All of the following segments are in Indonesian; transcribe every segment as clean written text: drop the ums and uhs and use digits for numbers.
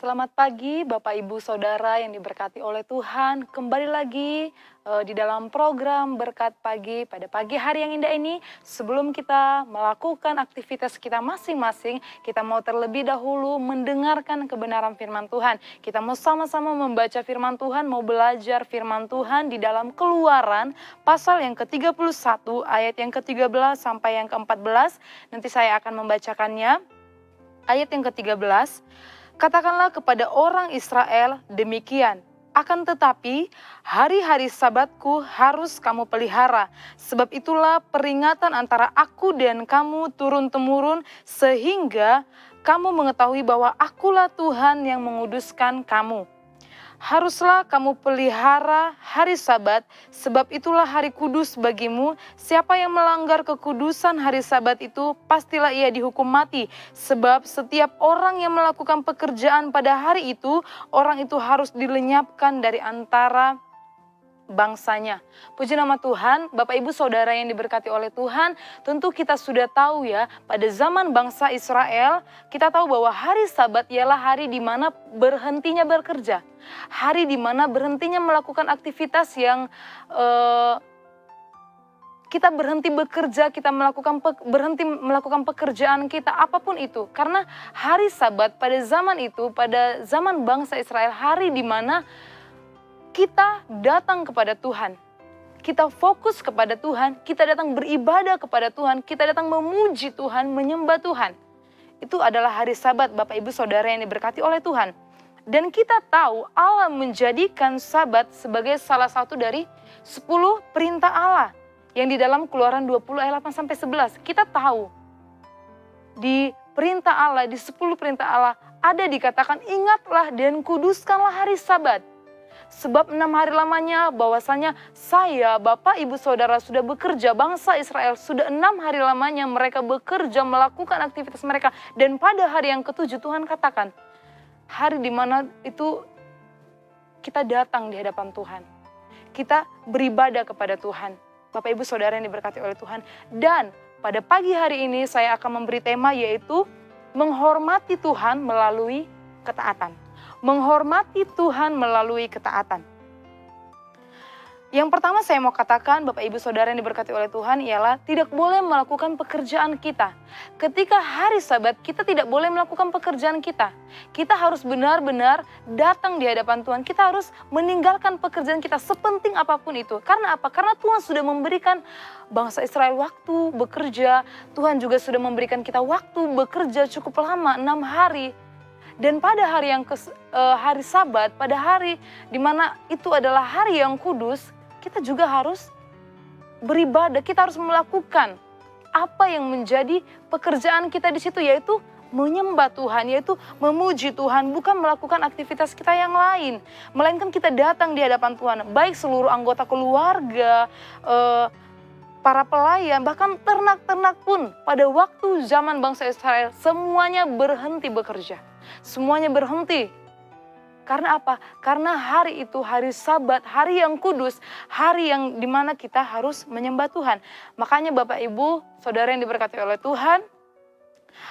Selamat pagi Bapak Ibu Saudara yang diberkati oleh Tuhan. Kembali lagi di dalam program Berkat Pagi pada pagi hari yang indah ini. Sebelum kita melakukan aktivitas kita masing-masing, kita mau terlebih dahulu mendengarkan kebenaran firman Tuhan. Kita mau sama-sama membaca firman Tuhan, mau belajar firman Tuhan di dalam Keluaran pasal yang ke-31 ayat yang ke-13 sampai yang ke-14. Nanti saya akan membacakannya. Ayat yang ke-13. Katakanlah kepada orang Israel demikian, akan tetapi hari-hari sabatku harus kamu pelihara. Sebab itulah peringatan antara aku dan kamu turun-temurun, sehingga kamu mengetahui bahwa akulah Tuhan yang menguduskan kamu. Haruslah kamu pelihara hari Sabat, sebab itulah hari kudus bagimu. Siapa yang melanggar kekudusan hari Sabat itu, pastilah ia dihukum mati. Sebab setiap orang yang melakukan pekerjaan pada hari itu, orang itu harus dilenyapkan dari antara bangsanya. Puji nama Tuhan, Bapak Ibu Saudara yang diberkati oleh Tuhan, tentu kita sudah tahu ya, pada zaman bangsa Israel, kita tahu bahwa hari Sabat ialah hari di mana berhentinya bekerja. Hari di mana berhentinya melakukan aktivitas yang kita berhenti bekerja, kita berhenti melakukan pekerjaan kita, apapun itu. Karena hari Sabat pada zaman itu, pada zaman bangsa Israel, hari di mana kita datang kepada Tuhan, kita fokus kepada Tuhan, kita datang beribadah kepada Tuhan, kita datang memuji Tuhan, menyembah Tuhan. Itu adalah hari Sabat, Bapak Ibu Saudara yang diberkati oleh Tuhan. Dan kita tahu Allah menjadikan Sabat sebagai salah satu dari 10 perintah Allah yang di dalam Keluaran 20 ayat 8 sampai 11. Kita tahu di perintah Allah, di 10 perintah Allah ada dikatakan ingatlah dan kuduskanlah hari Sabat. Sebab 6 hari lamanya bahwasanya saya, Bapak, Ibu, Saudara sudah bekerja, bangsa Israel sudah 6 hari lamanya mereka bekerja melakukan aktivitas mereka. Dan pada hari yang ke-7 Tuhan katakan, hari di mana itu kita datang di hadapan Tuhan. Kita beribadah kepada Tuhan. Bapak, Ibu, Saudara yang diberkati oleh Tuhan. Dan pada pagi hari ini saya akan memberi tema yaitu menghormati Tuhan melalui ketaatan. Menghormati Tuhan melalui ketaatan. Yang pertama saya mau katakan, Bapak Ibu Saudara yang diberkati oleh Tuhan, ialah tidak boleh melakukan pekerjaan kita. Ketika hari Sabat kita tidak boleh melakukan pekerjaan kita. Kita harus benar-benar datang di hadapan Tuhan. Kita harus meninggalkan pekerjaan kita sepenting apapun itu. Karena apa? Karena Tuhan sudah memberikan bangsa Israel waktu bekerja. Tuhan juga sudah memberikan kita waktu bekerja cukup lama, 6 hari. Dan pada hari hari Sabat, pada hari di mana itu adalah hari yang kudus, kita juga harus beribadah, kita harus melakukan apa yang menjadi pekerjaan kita di situ, yaitu menyembah Tuhan, yaitu memuji Tuhan, bukan melakukan aktivitas kita yang lain. Melainkan kita datang di hadapan Tuhan, baik seluruh anggota keluarga, para pelayan, bahkan ternak-ternak pun pada waktu zaman bangsa Israel semuanya berhenti bekerja. Semuanya berhenti. Karena apa? Karena hari itu hari Sabat, hari yang kudus, hari yang dimana kita harus menyembah Tuhan. Makanya Bapak Ibu, Saudara yang diberkati oleh Tuhan,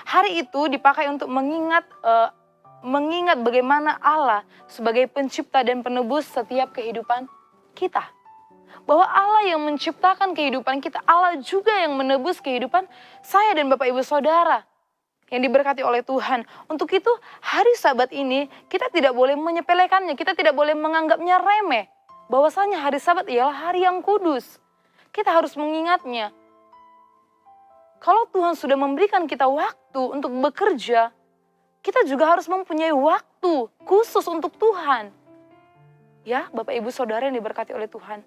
hari itu dipakai untuk mengingat bagaimana Allah sebagai pencipta dan penebus setiap kehidupan kita. Bahwa Allah yang menciptakan kehidupan kita, Allah juga yang menebus kehidupan saya dan Bapak Ibu Saudara yang diberkati oleh Tuhan. Untuk itu hari Sabat ini kita tidak boleh menyepelekannya, kita tidak boleh menganggapnya remeh. Bahwasanya hari Sabat ialah hari yang kudus. Kita harus mengingatnya. Kalau Tuhan sudah memberikan kita waktu untuk bekerja, kita juga harus mempunyai waktu khusus untuk Tuhan. Ya, Bapak Ibu Saudara yang diberkati oleh Tuhan.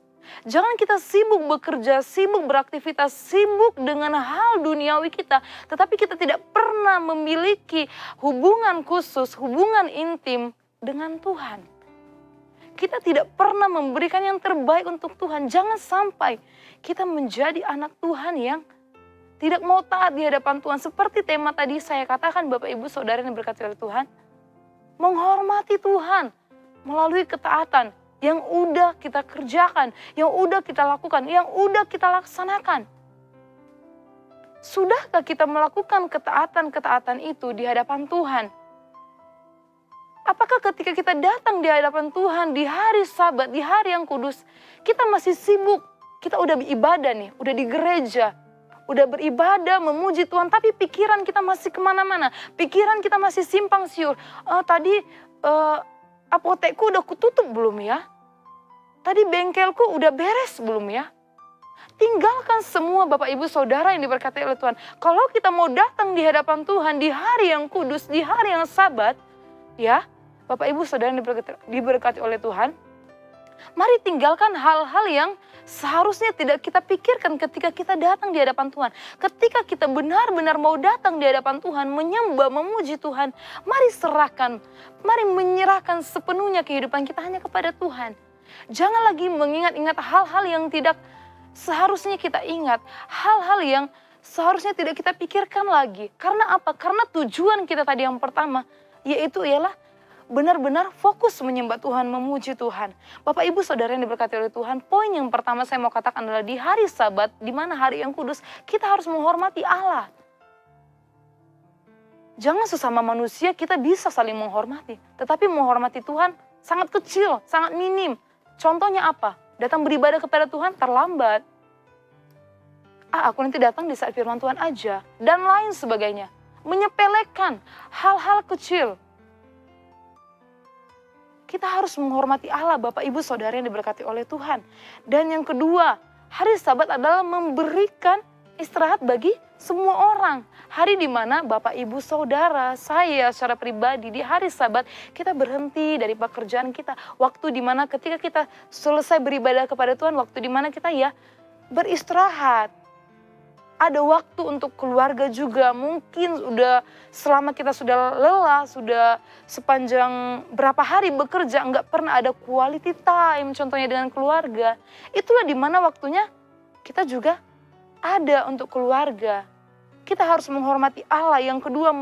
Jangan kita sibuk bekerja, sibuk beraktivitas, sibuk dengan hal duniawi kita. Tetapi kita tidak pernah memiliki hubungan khusus, hubungan intim dengan Tuhan. Kita tidak pernah memberikan yang terbaik untuk Tuhan. Jangan sampai kita menjadi anak Tuhan yang tidak mau taat di hadapan Tuhan. Seperti tema tadi saya katakan, Bapak Ibu Saudara yang diberkati oleh Tuhan. Menghormati Tuhan melalui ketaatan yang udah kita kerjakan, yang udah kita lakukan, yang udah kita laksanakan. Sudahkah kita melakukan ketaatan-ketaatan itu di hadapan Tuhan? Apakah ketika kita datang di hadapan Tuhan di hari Sabat, di hari yang kudus, kita masih sibuk, kita udah beribadah nih, udah di gereja, udah beribadah, memuji Tuhan, tapi pikiran kita masih kemana-mana, pikiran kita masih simpang siur. Tadi apotekku udah kututup belum ya? Tadi bengkelku udah beres belum ya? Tinggalkan semua Bapak Ibu Saudara yang diberkati oleh Tuhan. Kalau kita mau datang di hadapan Tuhan di hari yang kudus, di hari yang Sabat, ya Bapak Ibu Saudara yang diberkati oleh Tuhan, mari tinggalkan hal-hal yang seharusnya tidak kita pikirkan ketika kita datang di hadapan Tuhan. Ketika kita benar-benar mau datang di hadapan Tuhan, menyembah, memuji Tuhan, mari serahkan, mari menyerahkan sepenuhnya kehidupan kita hanya kepada Tuhan. Jangan lagi mengingat-ingat hal-hal yang tidak seharusnya kita ingat, hal-hal yang seharusnya tidak kita pikirkan lagi. Karena apa? Karena tujuan kita tadi yang pertama, yaitu ialah benar-benar fokus menyembah Tuhan, memuji Tuhan. Bapak Ibu Saudara yang diberkati oleh Tuhan, poin yang pertama saya mau katakan adalah di hari Sabat, di mana hari yang kudus, kita harus menghormati Allah. Jangan sesama manusia kita bisa saling menghormati, tetapi menghormati Tuhan sangat kecil, sangat minim. Contohnya apa? Datang beribadah kepada Tuhan terlambat. Aku nanti datang di saat firman Tuhan aja. Dan lain sebagainya. Menyepelekan hal-hal kecil. Kita harus menghormati Allah, Bapak Ibu Saudara yang diberkati oleh Tuhan. Dan yang kedua, hari Sabat adalah memberikan istirahat bagi semua orang. Hari di mana Bapak Ibu Saudara, saya secara pribadi di hari Sabat kita berhenti dari pekerjaan kita. Waktu di mana ketika kita selesai beribadah kepada Tuhan, waktu di mana kita ya beristirahat. Ada waktu untuk keluarga juga, mungkin selama kita sudah lelah, sudah sepanjang berapa hari bekerja, nggak pernah ada quality time contohnya dengan keluarga. Itulah di mana waktunya kita juga ada untuk keluarga. Kita harus menghormati Allah. Yang kedua,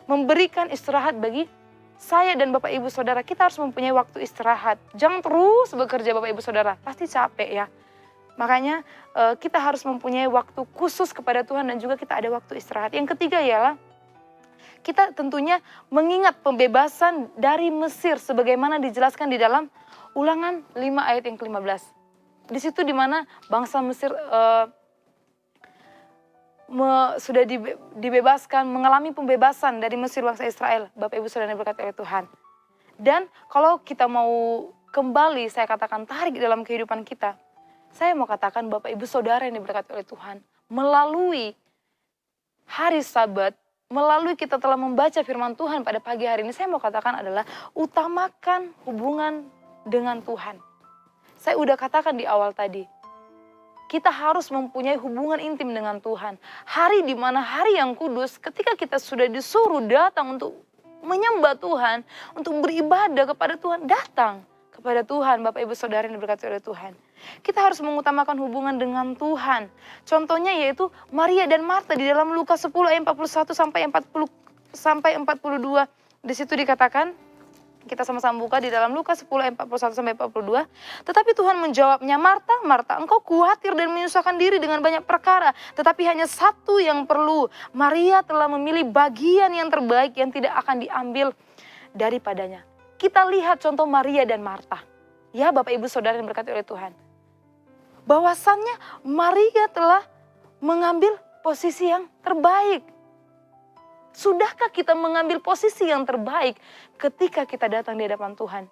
memberikan istirahat bagi saya dan Bapak Ibu Saudara. Kita harus mempunyai waktu istirahat. Jangan terus bekerja Bapak Ibu Saudara, pasti capek ya. Makanya kita harus mempunyai waktu khusus kepada Tuhan dan juga kita ada waktu istirahat. Yang ketiga ialah kita tentunya mengingat pembebasan dari Mesir sebagaimana dijelaskan di dalam Ulangan 5 ayat yang ke-15. Di situ di mana bangsa Mesir sudah dibebaskan, mengalami pembebasan dari Mesir bangsa Israel. Bapak Ibu Saudara yang diberkati oleh Tuhan. Dan kalau kita mau kembali, saya katakan tarik dalam kehidupan kita. Saya mau katakan Bapak Ibu Saudara yang diberkati oleh Tuhan. Melalui hari Sabat, melalui kita telah membaca firman Tuhan pada pagi hari ini, saya mau katakan adalah utamakan hubungan dengan Tuhan. Saya udah katakan di awal tadi, kita harus mempunyai hubungan intim dengan Tuhan. Hari di mana hari yang kudus, ketika kita sudah disuruh datang untuk menyembah Tuhan, untuk beribadah kepada Tuhan, datang kepada Tuhan, Bapak Ibu Saudara yang diberkati oleh Tuhan. Kita harus mengutamakan hubungan dengan Tuhan. Contohnya yaitu Maria dan Marta di dalam Lukas 10 ayat 41 sampai 42. Di situ dikatakan, kita sama-sama buka di dalam Lukas 10 ayat 41 sampai 42. Tetapi Tuhan menjawabnya, Marta, Marta, engkau khawatir dan menyusahkan diri dengan banyak perkara. Tetapi hanya satu yang perlu. Maria telah memilih bagian yang terbaik yang tidak akan diambil daripadanya. Kita lihat contoh Maria dan Marta. Ya Bapak Ibu Saudara yang diberkati oleh Tuhan. Bahwasannya Maria telah mengambil posisi yang terbaik. Sudahkah kita mengambil posisi yang terbaik ketika kita datang di hadapan Tuhan?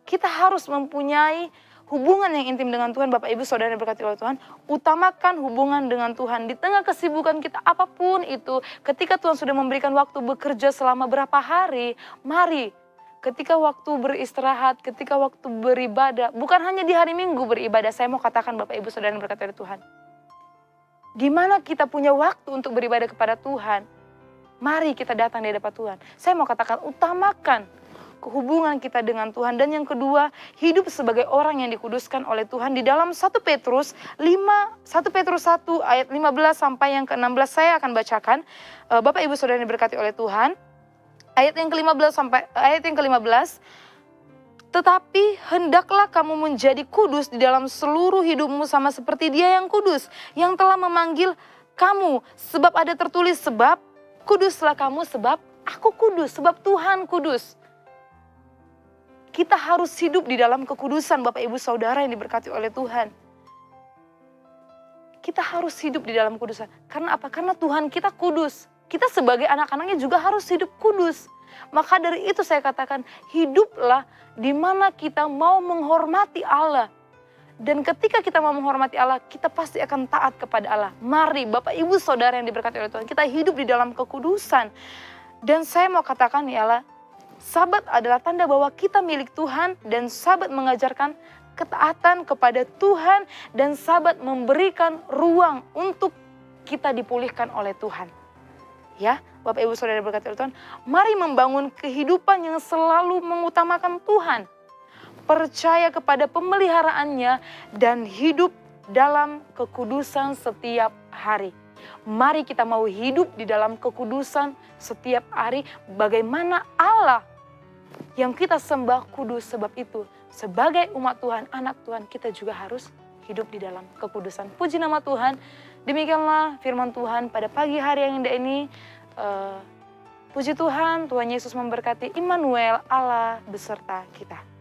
Kita harus mempunyai hubungan yang intim dengan Tuhan, Bapak Ibu Saudara yang diberkati oleh Tuhan. Utamakan hubungan dengan Tuhan. Di tengah kesibukan kita apapun itu, ketika Tuhan sudah memberikan waktu bekerja selama berapa hari, mari ketika waktu beristirahat, ketika waktu beribadah, bukan hanya di hari Minggu beribadah, saya mau katakan Bapak Ibu Saudara yang diberkati oleh Tuhan. Di mana kita punya waktu untuk beribadah kepada Tuhan, mari kita datang di hadapan Tuhan. Saya mau katakan utamakan hubungan kita dengan Tuhan. Dan yang kedua, hidup sebagai orang yang dikuduskan oleh Tuhan. Di dalam 1 Petrus 1 ayat 15 sampai yang ke-16 saya akan bacakan. Bapak Ibu Saudara yang diberkati oleh Tuhan. Ayat yang ke-15 sampai ayat yang ke-15. Tetapi hendaklah kamu menjadi kudus di dalam seluruh hidupmu sama seperti Dia yang kudus, yang telah memanggil kamu. Sebab ada tertulis, sebab kuduslah kamu sebab aku kudus, sebab Tuhan kudus. Kita harus hidup di dalam kekudusan Bapak Ibu Saudara yang diberkati oleh Tuhan. Kita harus hidup di dalam kekudusan. Karena apa? Karena Tuhan kita kudus. Kita sebagai anak-anaknya juga harus hidup kudus. Maka dari itu saya katakan, hiduplah di mana kita mau menghormati Allah. Dan ketika kita mau menghormati Allah, kita pasti akan taat kepada Allah. Mari Bapak Ibu Saudara yang diberkati oleh Tuhan, kita hidup di dalam kekudusan. Dan saya mau katakan ya Allah, Sabat adalah tanda bahwa kita milik Tuhan, dan Sabat mengajarkan ketaatan kepada Tuhan, dan Sabat memberikan ruang untuk kita dipulihkan oleh Tuhan. Ya, Bapak Ibu Saudara berkata Tuhan, mari membangun kehidupan yang selalu mengutamakan Tuhan, percaya kepada pemeliharaannya, dan hidup dalam kekudusan setiap hari. Mari kita mau hidup di dalam kekudusan setiap hari, bagaimana Allah yang kita sembah kudus. Sebab itu sebagai umat Tuhan, anak Tuhan, kita juga harus hidup di dalam kekudusan. Puji nama Tuhan. Demikianlah firman Tuhan pada pagi hari yang indah ini. Puji Tuhan, Tuhan Yesus memberkati. Immanuel, Allah beserta kita.